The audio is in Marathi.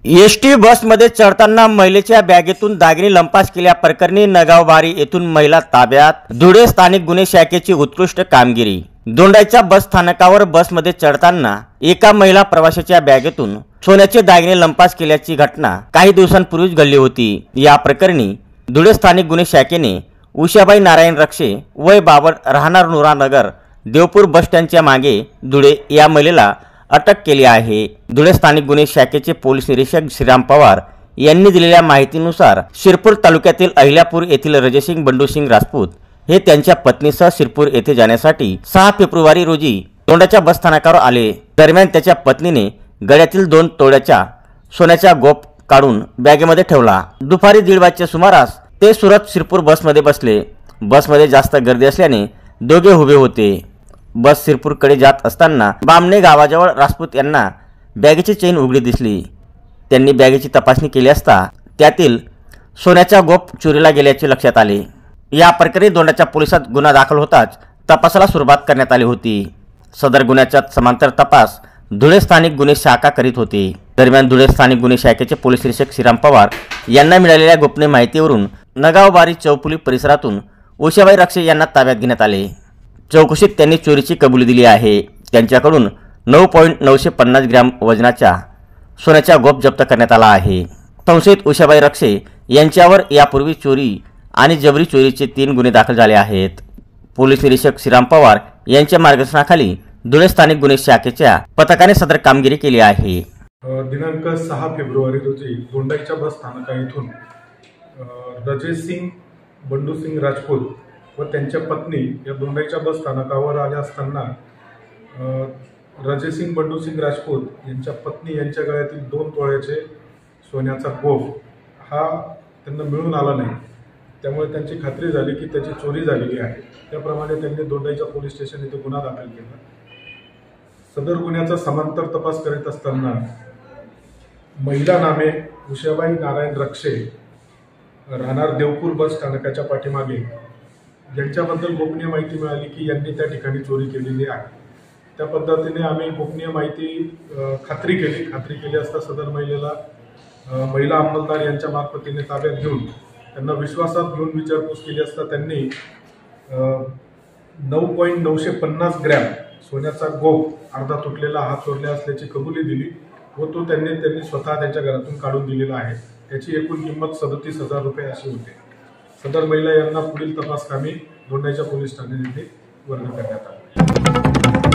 एसटी बसमध्ये चढताना महिलेच्या बॅगेतून दागिने लंपास केल्याप्रकरणी नगावबारी येथून महिला ताब्यात। धुळे स्थानिक गुन्हे शाखेची उत्कृष्ट कामगिरी। दोंडाईच्या बस स्थानकावर बसमध्ये चढताना एका महिला प्रवाशाच्या बॅगेतून सोन्याचे दागिने लंपास केल्याची घटना काही दिवसांपूर्वीच घडली होती। या प्रकरणी धुळे स्थानिक गुन्हे शाखेने उषाबाई नारायण रक्षे वय 52 राहणार नुरानगर देवपूर बस स्टँडच्या मागे धुळे या महिलेला अटक केली आहे। धुळे स्थानिक गुन्हे शाखेचे पोलीस निरीक्षक श्रीराम पवार यांनी दिलेल्या माहितीनुसार शिरपूर तालुक्यातील अहिल्यापूर येथील रजयसिंग बंडूसिंग राजपूत हे त्यांच्या पत्नीसह शिरपूर येथे जाण्यासाठी 6 फेब्रुवारी रोजी दोंडाच्या बस स्थानकावर आले। दरम्यान त्याच्या पत्नीने गळ्यातील 2 तोळ्याच्या सोन्याचा गोप काढून बॅगेमध्ये ठेवला। दुपारी 1:30 वाजच्या सुमारास ते सुरत शिरपूर बसमध्ये बसले। बसमध्ये जास्त गर्दी असल्याने दोघे उभे होते। बस शिरपूरकडे जात असताना बामणे गावाजवळ राजपूत यांना बॅगेची चेन उघडी दिसली। त्यांनी बॅगेची तपासणी केली असता त्यातील सोन्याचा गोप चोरीला गेल्याचे लक्षात आले। या प्रकरणी दोंडाच्या पोलिसात गुन्हा दाखल होताच तपासाला सुरुवात करण्यात आली होती। सदर गुन्ह्याचा समांतर तपास धुळे स्थानिक गुन्हे शाखा करीत होती। दरम्यान धुळे स्थानिक गुन्हे शाखेचे पोलीस निरीक्षक श्रीराम पवार यांना मिळालेल्या गोपनीय माहितीवरून नगावबारी चौफुली परिसरातून उषाबाई रक्षे यांना ताब्यात घेण्यात आले। चौकशीत त्यांनी चोरीची कबुली दिली आहे। त्यांच्याकडून 9.950 ग्रॅम वजनाच्या सोन्याचा गोप जप्त करण्यात आला आहे। संशयित उषाबाई रक्षे यांच्यावर यापूर्वी चोरी आणि जबरी चोरीचे 3 गुन्हे दाखल झाले आहेत। पोलीस निरीक्षक श्रीराम पवार यांच्या मार्गदर्शनाखाली धुळे स्थानिक गुन्हे शाखेच्या पथकाने सदर कामगिरी केली आहे। दिनांक 6 फेब्रुवारी रोजी दोंडाईच्या बस स्थानका येथून रजयसिंग बंडूसिंग राजपूत व त्यांच्या पत्नी या दोंडाईच्या बस स्थानकावर आल्या असताना रजयसिंग बंडूसिंग राजपूत यांच्या पत्नी यांच्या गळ्यातील 2 तोळ्याचे सोन्याचा गोप हा त्यांना मिळून आला नाही। त्यामुळे त्यांची खात्री झाली की त्याची चोरी झालेली आहे। त्याप्रमाणे त्यांनी दोंडाईच्या पोलीस स्टेशन येथे गुन्हा दाखल केला। सदर गुन्ह्याचा समांतर तपास करीत असताना महिला नामे उषाबाई नारायण रक्षे राहणार देवपूर बस स्थानकाच्या पाठीमागे ज्यांच्याबद्दल गोपनीय माहिती मिळाली की यांनी त्या ठिकाणी चोरी केलेली आहे। त्या पद्धतीने आम्ही गोपनीय माहिती खात्री केली असता सदर महिलेला महिला अंमलदार यांच्या मार्फतीने ताब्यात घेऊन त्यांना विश्वासात घेऊन विचारपूस केली असता त्यांनी 9.950 ग्रॅम सोन्याचा गोप अर्धा तुटलेला हात चोरला असल्याची कबुली दिली व तो त्यांनी स्वतः त्यांच्या घरातून काढून दिलेला आहे। त्याची एकूण किंमत 37,000 रुपये अशी होते। सदर महिला यांना पुढील तपास कामी दोंडाईच्या पोलीस ठाणे येथे वर्ग करण्यात आले।